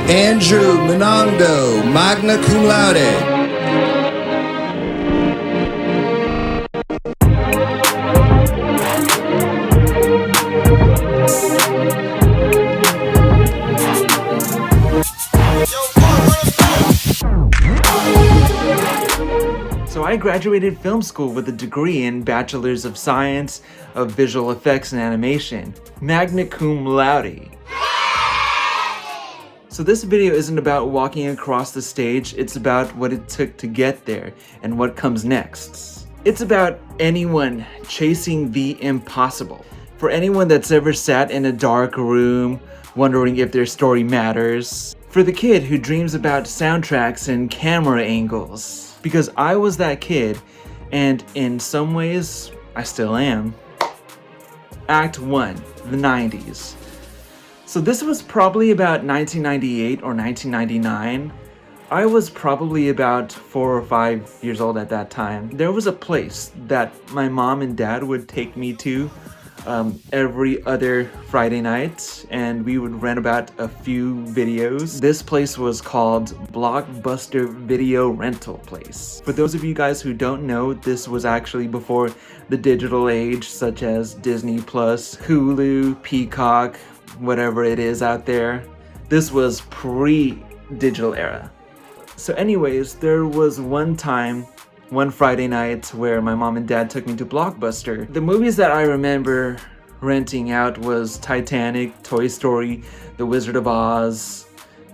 Andrew Menando, Magna Cum Laude. So I graduated film school with a degree in Bachelor's of Science of Visual Effects and Animation, Magna Cum Laude. So this video isn't about walking across the stage, it's about what it took to get there and what comes next. It's about anyone chasing the impossible. For anyone that's ever sat in a dark room wondering if their story matters. For the kid who dreams about soundtracks and camera angles. Because I was that kid, and in some ways, I still am. Act 1, the 90s. So this was probably about 1998 or 1999. I was probably about 4 or 5 years old at that time. There was a place that my mom and dad would take me to every other Friday night, and we would rent about a few videos. This place was called Blockbuster Video Rental Place. For those of you guys who don't know, this was actually before the digital age, such as Disney Plus, Hulu, Peacock, whatever it is out there. This was pre-digital era. So anyways, there was one Friday night where my mom and dad took me to Blockbuster. The movies that I remember renting out was Titanic, Toy Story, The Wizard of Oz,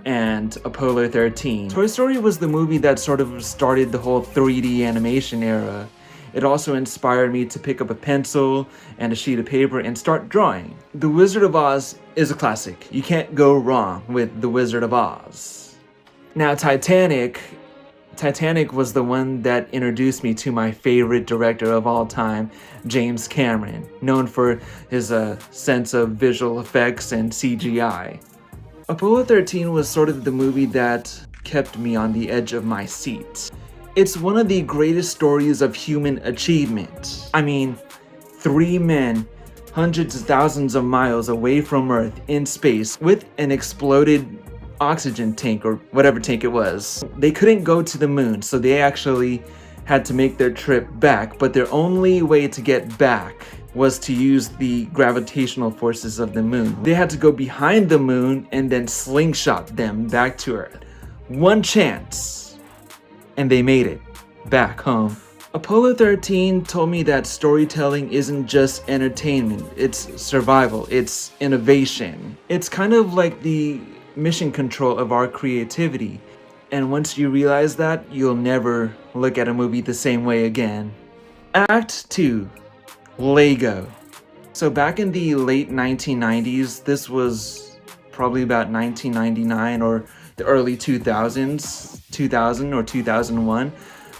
and Apollo 13. Toy Story was the movie that sort of started the whole 3D animation era. It also inspired me to pick up a pencil and a sheet of paper and start drawing. The Wizard of Oz is a classic. You can't go wrong with The Wizard of Oz. Now Titanic was the one that introduced me to my favorite director of all time, James Cameron, known for his sense of visual effects and CGI. Apollo 13 was sort of the movie that kept me on the edge of my seat. It's one of the greatest stories of human achievement. I mean, 3 men, hundreds of thousands of miles away from Earth in space with an exploded oxygen tank or whatever tank it was. They couldn't go to the moon, so they actually had to make their trip back, but their only way to get back was to use the gravitational forces of the moon. They had to go behind the moon and then slingshot them back to Earth. One chance, and they made it back home. Apollo 13 told me that storytelling isn't just entertainment, it's survival, it's innovation. It's kind of like the mission control of our creativity, and once you realize that, you'll never look at a movie the same way again. Act 2, Lego. So back in the late 1990s, this was probably about 1999 or the early 2000s, 2000 or 2001.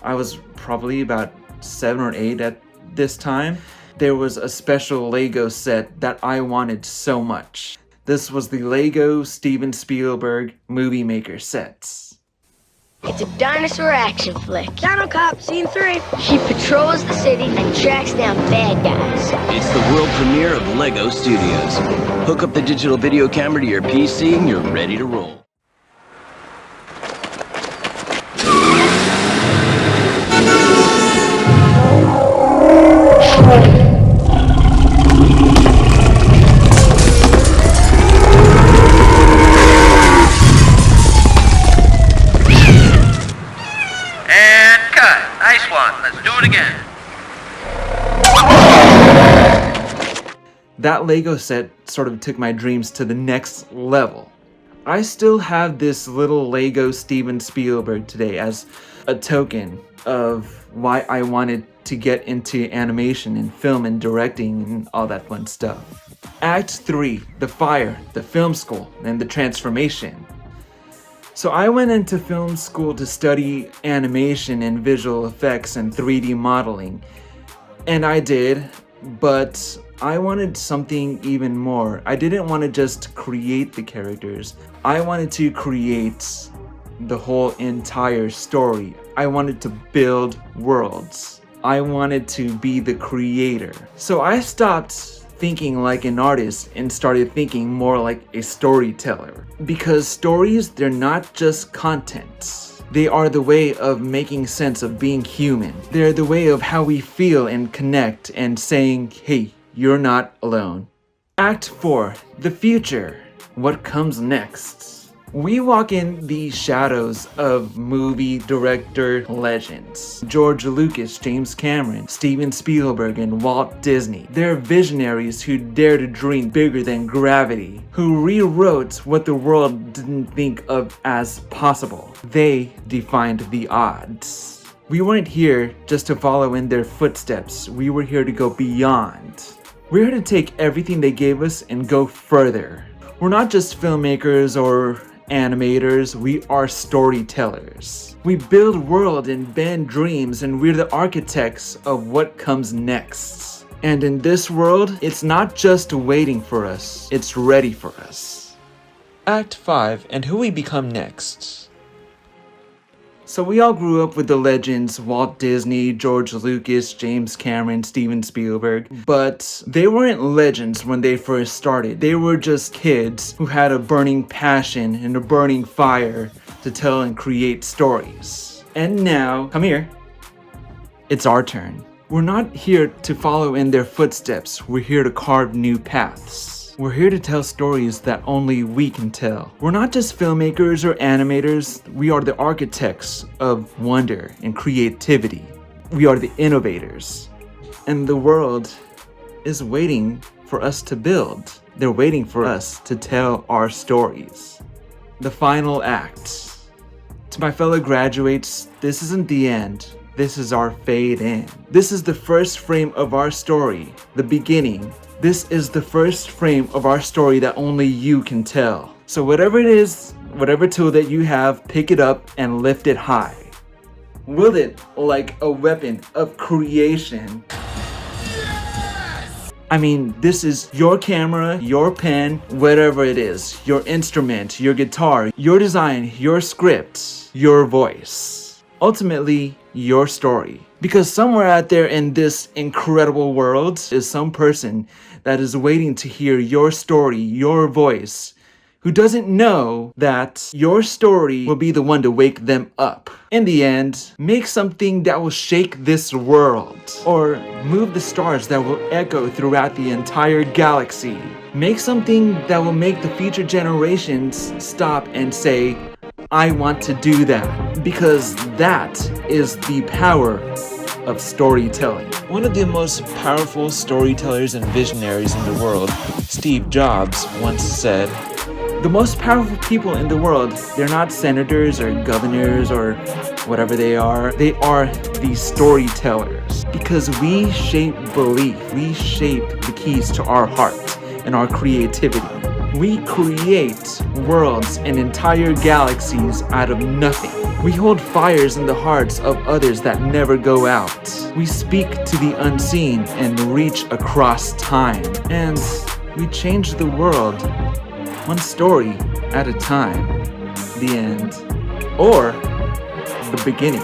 I was probably about 7 or 8 at this time. There was a special Lego set that I wanted so much. This was the Lego Steven Spielberg Movie Maker sets. It's a dinosaur action flick. Dino Cop, Scene 3. She patrols the city and tracks down bad guys. It's the world premiere of LEGO Studios. Hook up the digital video camera to your PC and you're ready to roll. Nice one. Let's do it again. That Lego set sort of took my dreams to the next level. I still have this little Lego Steven Spielberg today as a token of why I wanted to get into animation and film and directing and all that fun stuff. Act 3, the fire, the film school, and the transformation. So I went into film school to study animation and visual effects and 3D modeling. And I did, but I wanted something even more. I didn't want to just create the characters. I wanted to create the whole entire story. I wanted to build worlds. I wanted to be the creator. So I stopped thinking like an artist and started thinking more like a storyteller. Because stories, they're not just content. They are the way of making sense of being human. They're the way of how we feel and connect and saying, hey, you're not alone. Act 4, the future. What comes next? We walk in the shadows of movie director legends. George Lucas, James Cameron, Steven Spielberg, and Walt Disney. They're visionaries who dare to dream bigger than gravity, who rewrote what the world didn't think of as possible. They defined the odds. We weren't here just to follow in their footsteps. We were here to go beyond. We're here to take everything they gave us and go further. We're not just filmmakers or animators, we are storytellers. We build world and bend dreams, and we're the architects of what comes next. And in this world, it's not just waiting for us, it's ready for us. Act 5, and who we become next. So we all grew up with the legends Walt Disney, George Lucas, James Cameron, Steven Spielberg, but they weren't legends when they first started. They were just kids who had a burning passion and a burning fire to tell and create stories. And now, come here, it's our turn. We're not here to follow in their footsteps, we're here to carve new paths. We're here to tell stories that only we can tell. We're not just filmmakers or animators, we are the architects of wonder and creativity. We are the innovators. And the world is waiting for us to build. They're waiting for us to tell our stories. The final act. To my fellow graduates, this isn't the end. This is our fade in. This is the first frame of our story, the beginning. This is the first frame of our story that only you can tell. So whatever it is, whatever tool that you have, pick it up and lift it high. Wield it like a weapon of creation. Yes! I mean, this is your camera, your pen, whatever it is, your instrument, your guitar, your design, your script, your voice. Ultimately, your story. Because somewhere out there in this incredible world is some person that is waiting to hear your story, your voice, who doesn't know that your story will be the one to wake them up. In the end, make something that will shake this world, or move the stars that will echo throughout the entire galaxy. Make something that will make the future generations stop and say, I want to do that, because that is the power of storytelling. One of the most powerful storytellers and visionaries in the world, Steve Jobs, once said, the most powerful people in the world, they're not senators or governors or whatever they are the storytellers. Because we shape belief, we shape the keys to our heart and our creativity. We create worlds and entire galaxies out of nothing. We hold fires in the hearts of others that never go out. We speak to the unseen and reach across time. And we change the world one story at a time. The end. Or the beginning.